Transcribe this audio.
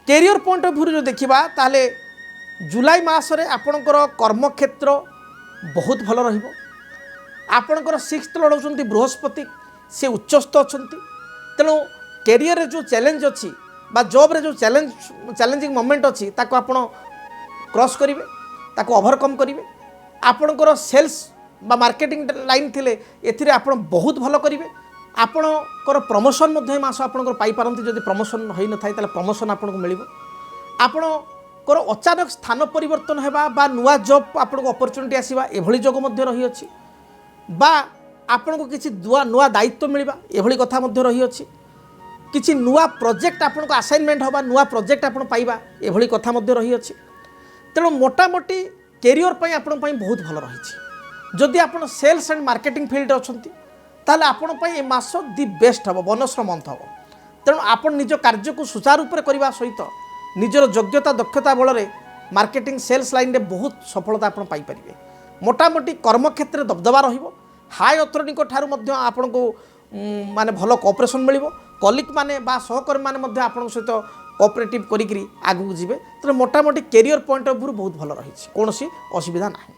Career point of view जो देखा ताले जुलाई मासरे आपणकर कर्मक्षेत्र बहुत भल रहिबो। आपणकर 6th लॉर्ड होचंती बृहस्पति, से उच्चस्थ अछंती। तेणु कैरियर जो चैलेंज अच्छी बा जॉब रे जो चैलेंजिंग मोमेंट अच्छी ताको आपण क्रॉस करिवे, ताको ओवरकम करिवे। आपणकर सेल्स बा मार्केटिंग लाइन थिले एथिरे आपण बहुत भल करिवे। आपणकर प्रमोशन मध्य मास आपणकर पाई पारंती। जदि प्रमोशन होई न थाई ताले प्रमोशन आपणको मिलिबो। आपणकर अचानक स्थान परिवर्तन हेबा बा नुआ जॉब आपणको अपॉर्चुनिटी आसीबा एभली जोग मध्य रही अछि बा आपणको किछि नुआ दायित्व मिलिबा एभली कथा मध्य रही अछि। किछि नुआ प्रोजेक्ट आपणको असाइनमेंट होबा नुआ प्रोजेक्ट आपण पाइबा एभली कथा मध्य रही अछि। तेणु मोटामोटी कैरियर पई आपण पई बहुत भल रही। जदि आपण सेल्स एंड मार्केटिंग फील्ड अछंती ताले आपण पई ए मास दि बेस्ट हबो, बोनस मंथ हबो। तेणु आपण निज कार्य को सुचारू रूप करबा सहित निजर योग्यता दक्षता बल मार्केटिंग सेल्स लाइन रे बहुत सफलता आपण पाई परिबे। मोटामोटी कर्मक्षेत्र दबदबा रहिबो। हाई अथॉरिटी ठारू मध्य आपण को माने भल कोऑपरेशन मिलिबो। कलिग माने बा सहकर्मी माने मध्य आपण सहित कोऑपरेटिव करिकरी आगु जिवे। तेणु मोटामोटी कैरियर पॉइंट ऑफ व्यू बहुत भल रही, कौन असुविधा नहीं।